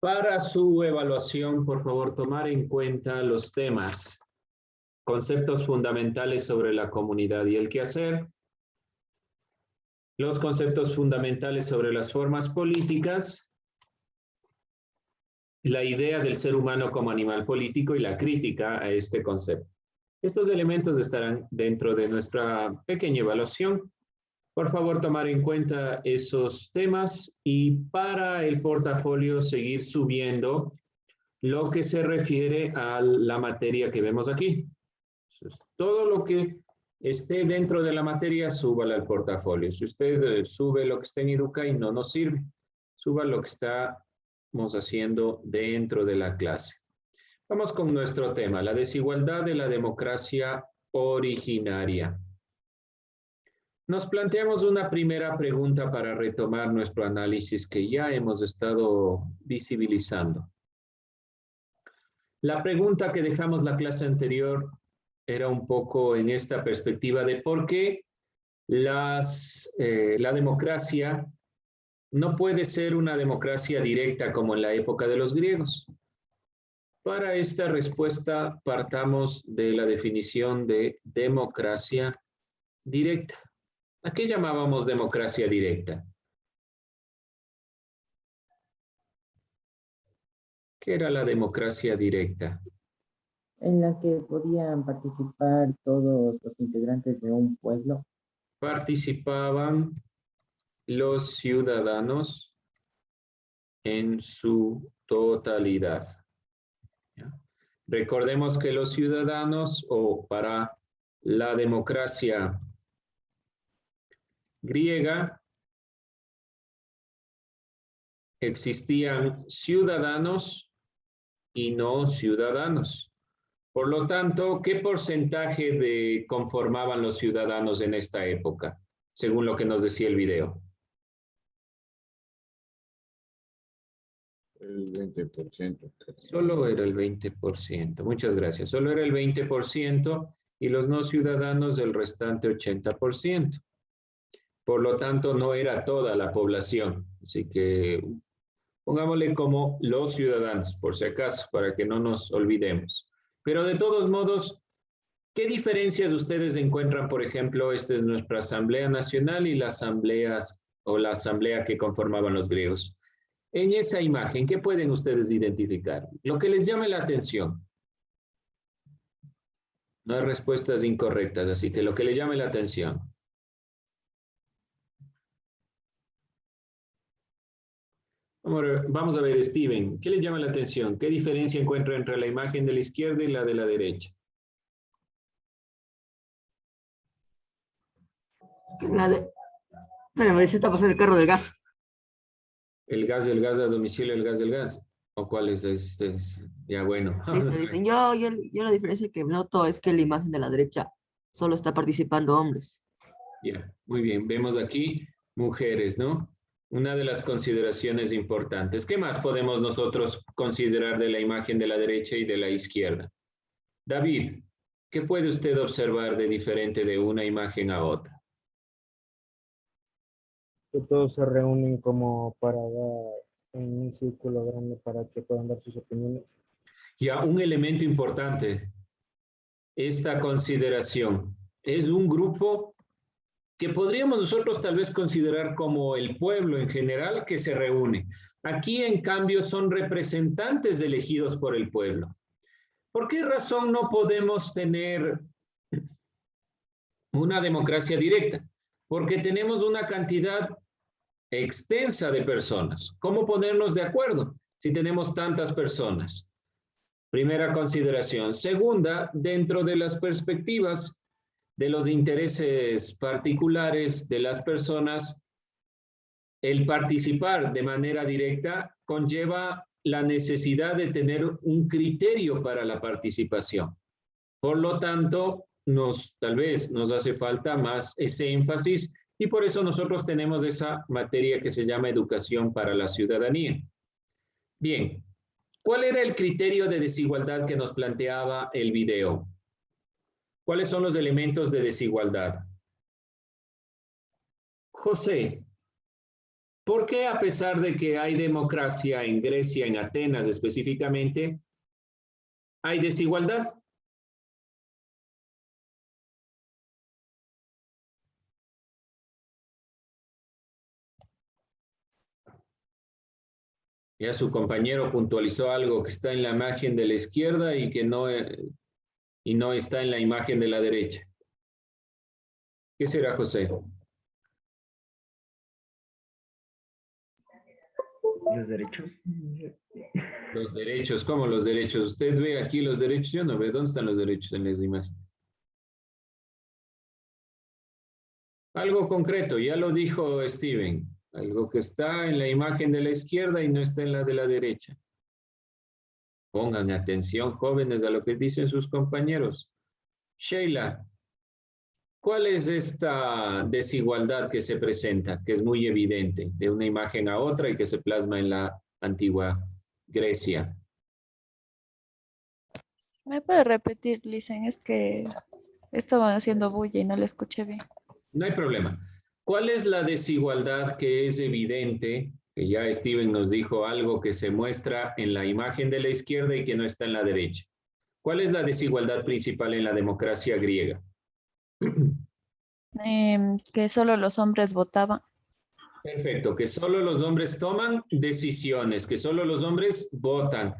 Para su evaluación, por favor, tomar en cuenta los temas, conceptos fundamentales sobre la comunidad y el quehacer, los conceptos fundamentales sobre las formas políticas, la idea del ser humano como animal político y la crítica a este concepto. Estos elementos estarán dentro de nuestra pequeña evaluación. Por favor, tomar en cuenta esos temas y para el portafolio seguir subiendo lo que se refiere a la materia que vemos aquí. Entonces, todo lo que esté dentro de la materia, súbala al portafolio. Si usted sube lo que está en Educay, no nos sirve. Suba lo que estamos haciendo dentro de la clase. Vamos con nuestro tema, la desigualdad de la democracia originaria. Nos planteamos una primera pregunta para retomar nuestro análisis que ya hemos estado visibilizando. La pregunta que dejamos la clase anterior era un poco en esta perspectiva de por qué la democracia no puede ser una democracia directa como en la época de los griegos. Para esta respuesta partamos de la definición de democracia directa. ¿A qué llamábamos democracia directa? ¿Qué era la democracia directa? En la que podían participar todos los integrantes de un pueblo. Participaban los ciudadanos en su totalidad. ¿Ya? Recordemos que los ciudadanos, o para la democracia griega, existían ciudadanos y no ciudadanos. Por lo tanto, ¿qué porcentaje conformaban los ciudadanos en esta época, según lo que nos decía el video? El 20%. Solo era el 20%. Muchas gracias. Solo era el 20% y los no ciudadanos el restante 80%. Por lo tanto, no era toda la población. Así que pongámosle como los ciudadanos, por si acaso, para que no nos olvidemos. Pero de todos modos, ¿qué diferencias ustedes encuentran? Por ejemplo, esta es nuestra Asamblea Nacional y la asamblea que conformaban los griegos. En esa imagen, ¿qué pueden ustedes identificar? Lo que les llame la atención. No hay respuestas incorrectas, así que lo que les llame la atención. Vamos a ver, Steven, ¿qué le llama la atención? ¿Qué diferencia encuentra entre la imagen de la izquierda y la de la derecha? Espérame, se está pasando el carro del gas. El gas del gas a domicilio, el gas del gas. ¿O cuál es? Ya bueno. Dicen, yo la diferencia que noto es que la imagen de la derecha solo está participando hombres. Ya, muy bien. Vemos aquí mujeres, ¿no? Una de las consideraciones importantes. ¿Qué más podemos nosotros considerar de la imagen de la derecha y de la izquierda? David, ¿qué puede usted observar de diferente de una imagen a otra? Que todos se reúnen como para dar en un círculo grande para que puedan dar sus opiniones. Ya, un elemento importante, esta consideración. Es un grupo que podríamos nosotros tal vez considerar como el pueblo en general que se reúne. Aquí, en cambio, son representantes elegidos por el pueblo. ¿Por qué razón no podemos tener una democracia directa? Porque tenemos una cantidad extensa de personas. ¿Cómo ponernos de acuerdo si tenemos tantas personas? Primera consideración. Segunda, dentro de las perspectivas de los intereses particulares de las personas, el participar de manera directa conlleva la necesidad de tener un criterio para la participación. Por lo tanto, tal vez nos hace falta más ese énfasis y por eso nosotros tenemos esa materia que se llama educación para la ciudadanía. Bien, ¿cuál era el criterio de desigualdad que nos planteaba el video? ¿Cuáles son los elementos de desigualdad? José, ¿Por qué a pesar de que hay democracia en Grecia, en Atenas específicamente, hay desigualdad? Ya su compañero puntualizó algo que está en la imagen de la izquierda y que no está en la imagen de la derecha. ¿Qué será, José? Los derechos. Los derechos, ¿cómo los derechos? Usted ve aquí los derechos, yo no veo. ¿Dónde están los derechos en las imágenes? Algo concreto, ya lo dijo Steven. Algo que está en la imagen de la izquierda y no está en la de la derecha. Pongan atención, jóvenes, a lo que dicen sus compañeros. Sheila, ¿cuál es esta desigualdad que se presenta, que es muy evidente, de una imagen a otra y que se plasma en la antigua Grecia? ¿Me puede repetir, Lisen? Es que estaban haciendo bulla y no le escuché bien. No hay problema. ¿Cuál es la desigualdad que es evidente? Que ya Steven nos dijo algo que se muestra en la imagen de la izquierda y que no está en la derecha. ¿Cuál es la desigualdad principal en la democracia griega? Que solo los hombres votaban. Perfecto, que solo los hombres toman decisiones, que solo los hombres votan.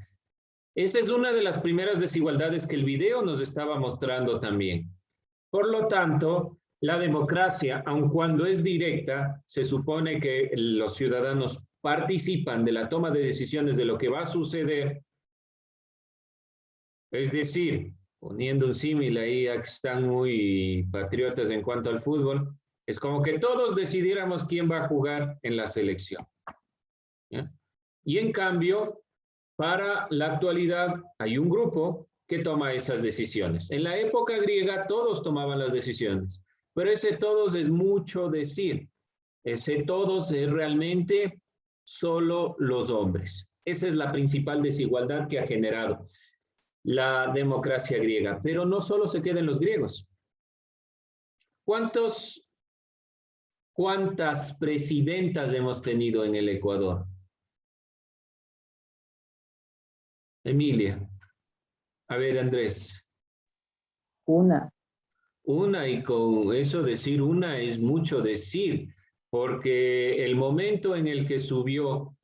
Esa es una de las primeras desigualdades que el video nos estaba mostrando también. Por lo tanto, la democracia, aun cuando es directa, se supone que los ciudadanos participan de la toma de decisiones de lo que va a suceder. Es decir, poniendo un símil ahí, ya que están muy patriotas en cuanto al fútbol, es como que todos decidiéramos quién va a jugar en la selección. ¿Ya? Y en cambio, para la actualidad hay un grupo que toma esas decisiones. En la época griega todos tomaban las decisiones, pero ese todos es mucho decir. Ese todos es realmente solo los hombres. Esa es la principal desigualdad que ha generado la democracia griega. Pero no solo se queda en los griegos. ¿Cuántas presidentas hemos tenido en el Ecuador? Emilia. A ver, Andrés. Una. Una, y con eso decir una es mucho decir, porque el momento en el que subió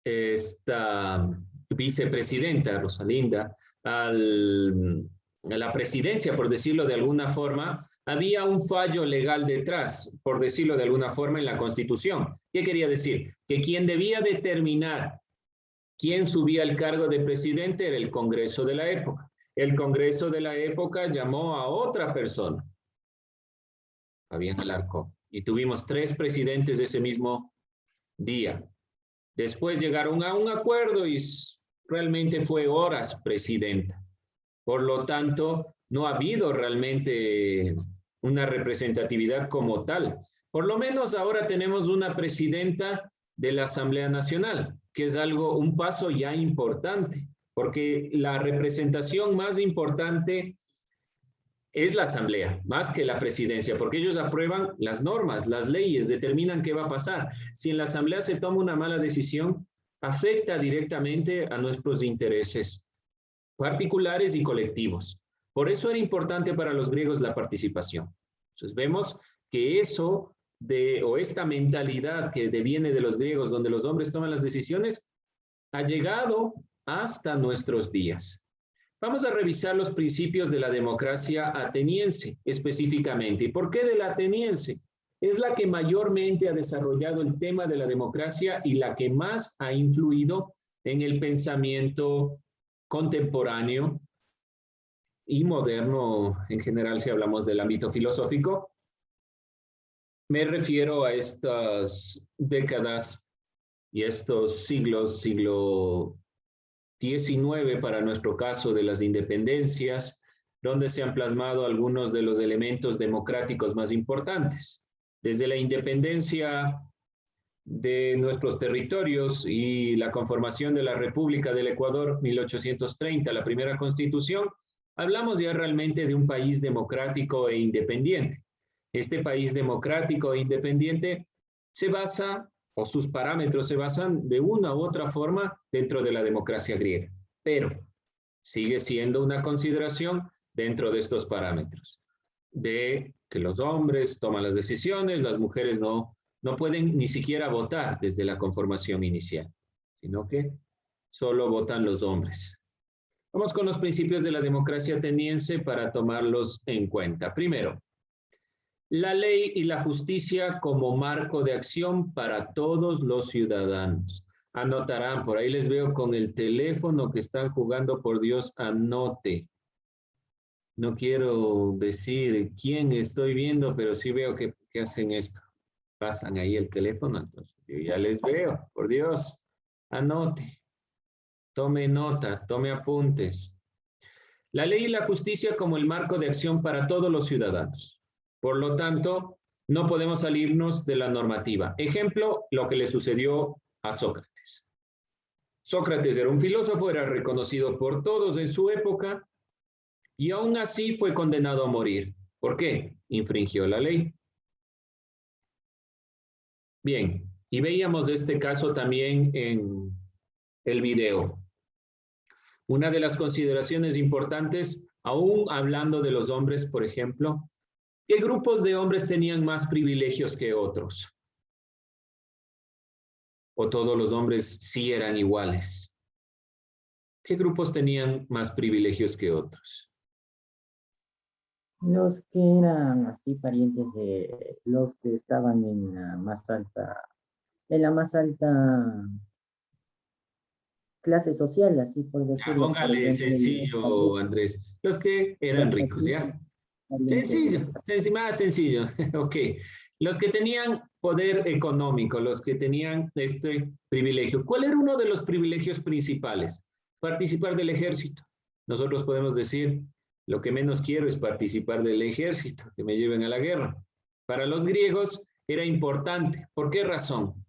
esta vicepresidenta, Rosalinda, a la presidencia, por decirlo de alguna forma, había un fallo legal detrás, por decirlo de alguna forma, en la Constitución. ¿Qué quería decir? Que quien debía determinar quién subía al cargo de presidente era el Congreso de la época. El Congreso de la época llamó a otra persona, Fabián Alarcón, y tuvimos 3 presidentes ese mismo día. Después llegaron a un acuerdo y realmente fue Horas presidenta. Por lo tanto, no ha habido realmente una representatividad como tal. Por lo menos ahora tenemos una presidenta de la Asamblea Nacional, que es un paso ya importante, porque la representación más importante es la Asamblea, más que la presidencia, porque ellos aprueban las normas, las leyes, determinan qué va a pasar. Si en la Asamblea se toma una mala decisión, afecta directamente a nuestros intereses particulares y colectivos. Por eso era importante para los griegos la participación. Entonces vemos que esta mentalidad que deviene de los griegos, donde los hombres toman las decisiones, ha llegado hasta nuestros días. Vamos a revisar los principios de la democracia ateniense específicamente. ¿Y por qué de la ateniense? Es la que mayormente ha desarrollado el tema de la democracia y la que más ha influido en el pensamiento contemporáneo y moderno en general, si hablamos del ámbito filosófico. Me refiero a estas décadas y estos siglos, siglo XIX para nuestro caso de las independencias, donde se han plasmado algunos de los elementos democráticos más importantes. Desde la independencia de nuestros territorios y la conformación de la República del Ecuador, 1830, la primera constitución, hablamos ya realmente de un país democrático e independiente. Este país democrático e independiente se basa, o sus parámetros se basan de una u otra forma dentro de la democracia griega, pero sigue siendo una consideración dentro de estos parámetros, de que los hombres toman las decisiones, las mujeres no pueden ni siquiera votar desde la conformación inicial, sino que solo votan los hombres. Vamos con los principios de la democracia ateniense para tomarlos en cuenta. Primero, la ley y la justicia como marco de acción para todos los ciudadanos. Anotarán, por ahí les veo con el teléfono que están jugando, por Dios, anote. No quiero decir quién estoy viendo, pero sí veo que hacen esto. Pasan ahí el teléfono, entonces yo ya les veo, por Dios, anote. Tome nota, tome apuntes. La ley y la justicia como el marco de acción para todos los ciudadanos. Por lo tanto, no podemos salirnos de la normativa. Ejemplo, lo que le sucedió a Sócrates. Sócrates era un filósofo, era reconocido por todos en su época y aún así fue condenado a morir. ¿Por qué? Infringió la ley. Bien, y veíamos este caso también en el video. Una de las consideraciones importantes, aún hablando de los hombres, por ejemplo, ¿qué grupos de hombres tenían más privilegios que otros? ¿O todos los hombres sí eran iguales? ¿Qué grupos tenían más privilegios que otros? Los que eran así parientes de los que estaban en la más alta clase social, así por decirlo. Póngale por sencillo, Andrés. Los que eran ricos, ¿ya? Sencillo, más sencillo. Ok. Los que tenían poder económico, los que tenían este privilegio. ¿Cuál era uno de los privilegios principales? Participar del ejército. Nosotros podemos decir, lo que menos quiero es participar del ejército, que me lleven a la guerra. Para los griegos era importante. ¿Por qué razón?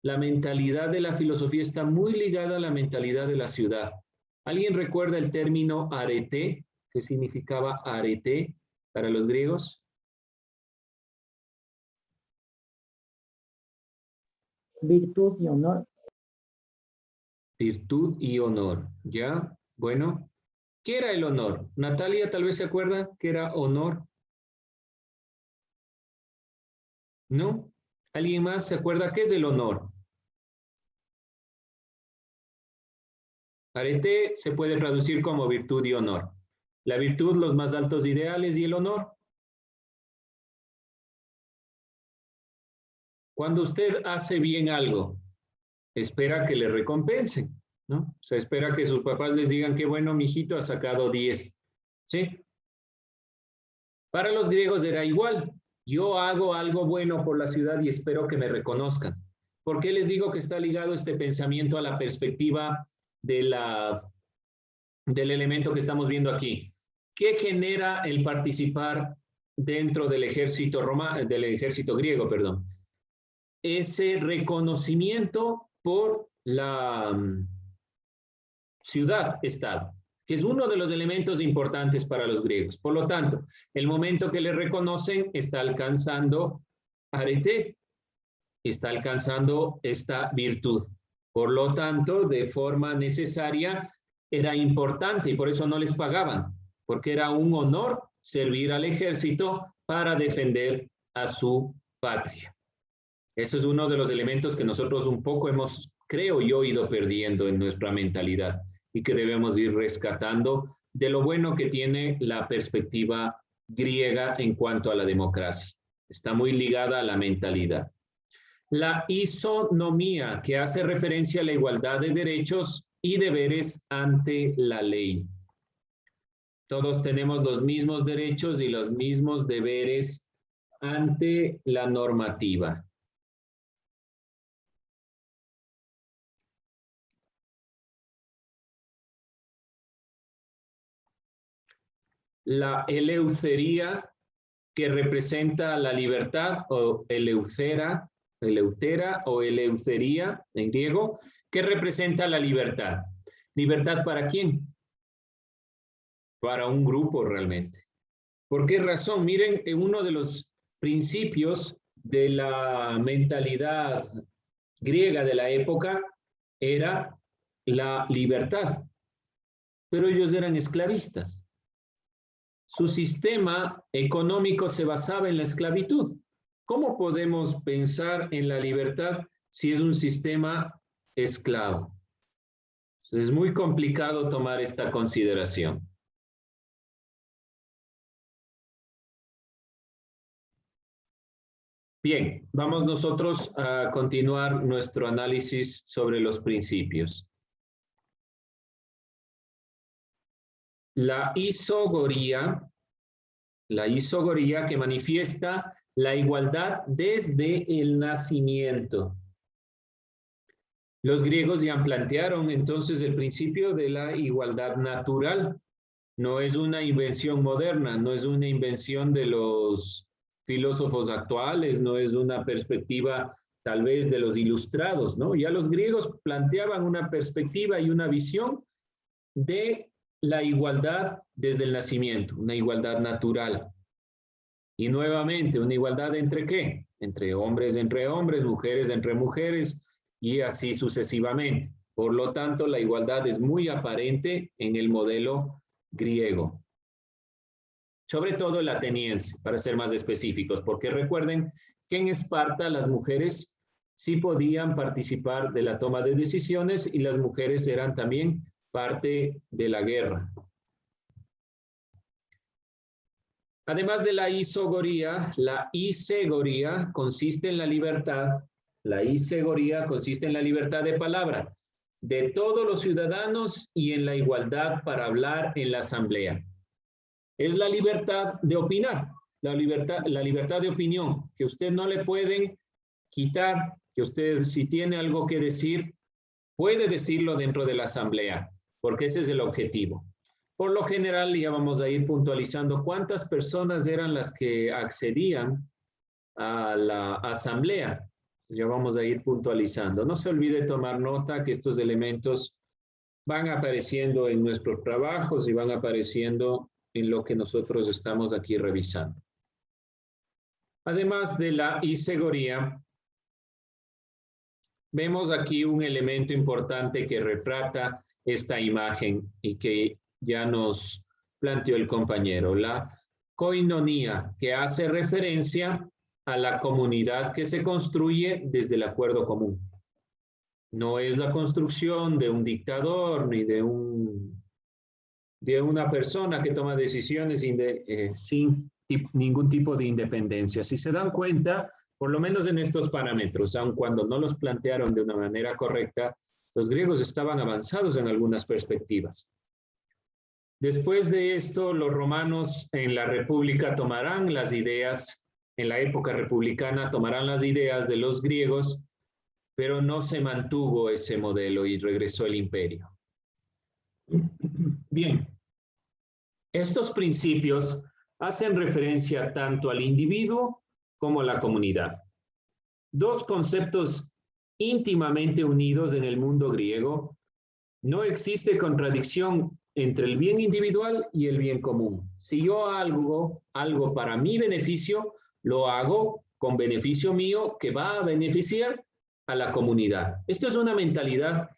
La mentalidad de la filosofía está muy ligada a la mentalidad de la ciudad. ¿Alguien recuerda el término arete? ¿Qué significaba arete para los griegos? Virtud y honor. Virtud y honor, ¿ya? Bueno, ¿qué era el honor? Natalia, tal vez se acuerda qué era honor. ¿No? ¿Alguien más se acuerda qué es el honor? Arete se puede traducir como virtud y honor. La virtud, los más altos ideales, y el honor. Cuando usted hace bien algo, espera que le recompensen, ¿no? O sea, espera que sus papás les digan, qué bueno, mijito, ha sacado 10, ¿sí? Para los griegos era igual. Yo hago algo bueno por la ciudad y espero que me reconozcan. ¿Por qué les digo que está ligado este pensamiento a la perspectiva del elemento que estamos viendo aquí? ¿Qué genera el participar dentro del ejército griego, perdón? Ese reconocimiento por la ciudad-estado, que es uno de los elementos importantes para los griegos. Por lo tanto, el momento que le reconocen está alcanzando arete, está alcanzando esta virtud. Por lo tanto, de forma necesaria, era importante y por eso no les pagaban, porque era un honor servir al ejército para defender a su patria. Eso es uno de los elementos que nosotros un poco hemos, creo yo, ido perdiendo en nuestra mentalidad y que debemos ir rescatando de lo bueno que tiene la perspectiva griega en cuanto a la democracia. Está muy ligada a la mentalidad. La isonomía, que hace referencia a la igualdad de derechos y deberes ante la ley. Todos tenemos los mismos derechos y los mismos deberes ante la normativa. La eleutería, que representa la libertad, o eleutera o eleutería en griego, que representa la libertad. ¿Libertad para quién? Para un grupo realmente. ¿Por qué razón? Miren, en uno de los principios de la mentalidad griega de la época era la libertad, pero ellos eran esclavistas. Su sistema económico se basaba en la esclavitud. ¿Cómo podemos pensar en la libertad si es un sistema esclavo? Es muy complicado tomar esta consideración. Bien, vamos nosotros a continuar nuestro análisis sobre los principios. La isogoría que manifiesta la igualdad desde el nacimiento. Los griegos ya plantearon entonces el principio de la igualdad natural. No es una invención moderna, no es una invención de los filósofos actuales, no es una perspectiva tal vez de los ilustrados, ¿no? Ya los griegos planteaban una perspectiva y una visión de la igualdad desde el nacimiento, una igualdad natural. Y nuevamente, ¿una igualdad entre qué? Entre hombres, mujeres entre mujeres, y así sucesivamente. Por lo tanto, la igualdad es muy aparente en el modelo griego. Sobre todo el ateniense, para ser más específicos, porque recuerden que en Esparta las mujeres sí podían participar de la toma de decisiones y las mujeres eran también parte de la guerra. Además de la isogoría, la isegoría consiste en la libertad. La isegoría consiste en la libertad de palabra de todos los ciudadanos y en la igualdad para hablar en la asamblea. Es la libertad de opinar, la libertad de opinión, que usted no le pueden quitar, que usted si tiene algo que decir, puede decirlo dentro de la asamblea, porque ese es el objetivo. Por lo general, ya vamos a ir puntualizando cuántas personas eran las que accedían a la asamblea. Ya vamos a ir puntualizando. No se olvide tomar nota que estos elementos van apareciendo en nuestros trabajos y van apareciendo en lo que nosotros estamos aquí revisando. Además de la isegoría, vemos aquí un elemento importante que retrata esta imagen y que ya nos planteó el compañero, la koinonía, que hace referencia a la comunidad que se construye desde el acuerdo común. No es la construcción de un dictador ni de una persona que toma decisiones sin ningún tipo de independencia. Si se dan cuenta, por lo menos en estos parámetros, aun cuando no los plantearon de una manera correcta, los griegos estaban avanzados en algunas perspectivas. Después de esto, los romanos en la República tomarán las ideas, en la época republicana tomarán las ideas de los griegos, pero no se mantuvo ese modelo y regresó el imperio. Bien, estos principios hacen referencia tanto al individuo como a la comunidad. Dos conceptos íntimamente unidos en el mundo griego. No existe contradicción entre el bien individual y el bien común. Si yo hago algo para mi beneficio, lo hago con beneficio mío que va a beneficiar a la comunidad. Esto es una mentalidad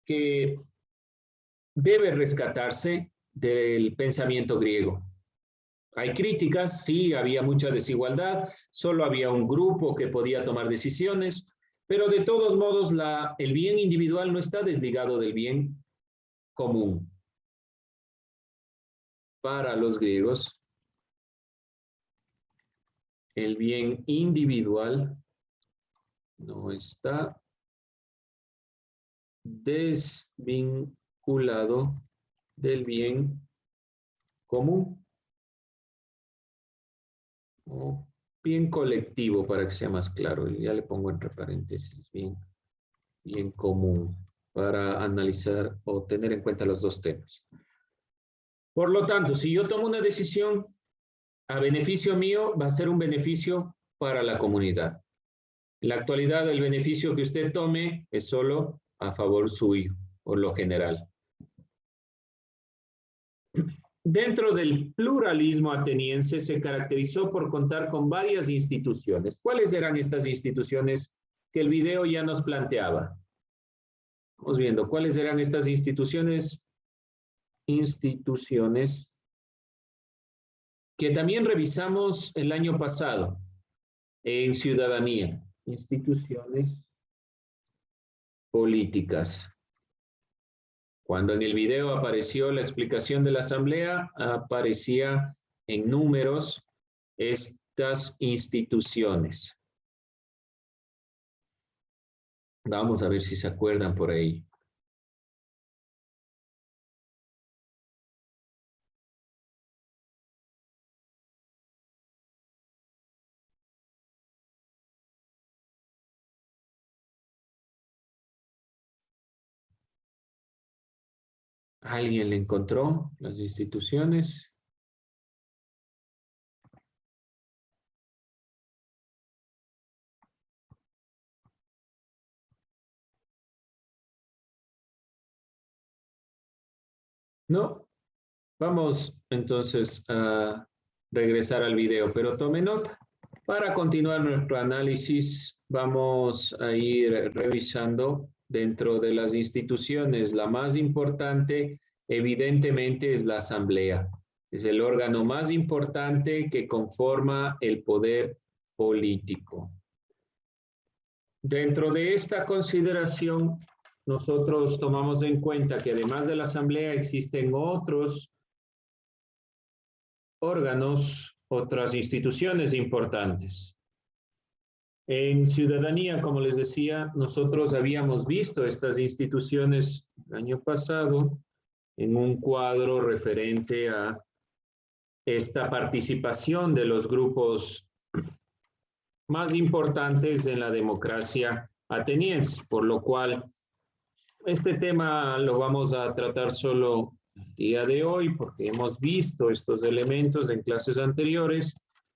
que debe rescatarse del pensamiento griego. Hay críticas, sí, había mucha desigualdad, solo había un grupo que podía tomar decisiones, pero de todos modos el bien individual no está desligado del bien común. Para los griegos, el bien individual no está desvinculado del bien común o bien colectivo, para que sea más claro. Ya le pongo entre paréntesis bien común para analizar o tener en cuenta los dos temas. Por lo tanto, si yo tomo una decisión a beneficio mío, va a ser un beneficio para la comunidad. En la actualidad, el beneficio que usted tome es solo a favor suyo, por lo general. dentro del pluralismo ateniense se caracterizó por contar con varias instituciones. ¿Cuáles eran estas instituciones que el video ya nos planteaba? Vamos viendo, ¿cuáles eran estas instituciones? Instituciones que también revisamos el año pasado en ciudadanía. Instituciones políticas. Cuando en el video apareció la explicación de la asamblea, aparecía en números estas instituciones. Vamos a ver si se acuerdan por ahí. ¿Alguien le encontró las instituciones? No. Vamos entonces a regresar al video, pero tome nota. Para continuar nuestro análisis, vamos a ir revisando dentro de las instituciones. La más importante, evidentemente, es la asamblea. Es el órgano más importante que conforma el poder político. Dentro de esta consideración, nosotros tomamos en cuenta que además de la asamblea existen otros órganos, otras instituciones importantes. En ciudadanía, como les decía, nosotros habíamos visto estas instituciones el año pasado en un cuadro referente a esta participación de los grupos más importantes en la democracia ateniense, por lo cual este tema lo vamos a tratar solo el día de hoy porque hemos visto estos elementos en clases anteriores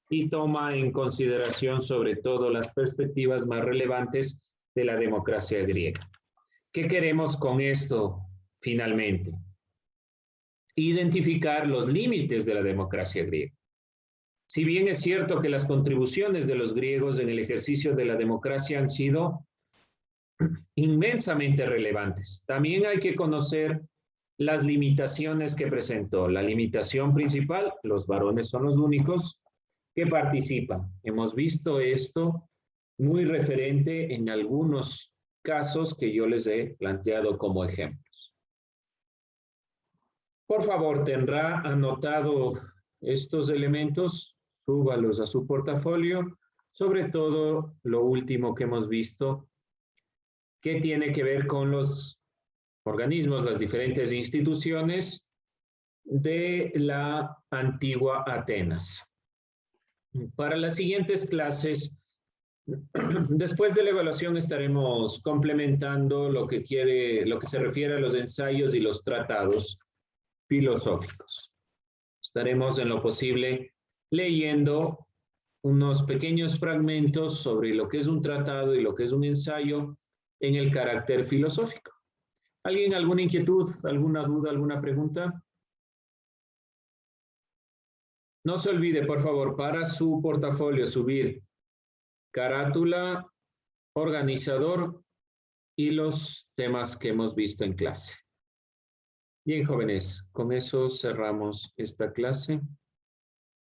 y toma en consideración sobre todo las perspectivas más relevantes de la democracia griega. ¿Qué queremos con esto finalmente? Identificar los límites de la democracia griega. Si bien es cierto que las contribuciones de los griegos en el ejercicio de la democracia han sido inmensamente relevantes, también hay que conocer las limitaciones que presentó. La limitación principal, los varones son los únicos que participan. Hemos visto esto muy referente en algunos casos que yo les he planteado como ejemplos. Por favor, tendrá anotado estos elementos, súbalos a su portafolio, sobre todo lo último que hemos visto, que tiene que ver con los organismos, las diferentes instituciones de la antigua Atenas. Para las siguientes clases, después de la evaluación estaremos complementando lo que se refiere a los ensayos y los tratados filosóficos. Estaremos en lo posible leyendo unos pequeños fragmentos sobre lo que es un tratado y lo que es un ensayo en el carácter filosófico. ¿Alguien, alguna inquietud, alguna duda, alguna pregunta? No se olvide, por favor, para su portafolio subir carátula, organizador y los temas que hemos visto en clase. Bien, jóvenes, con eso cerramos esta clase.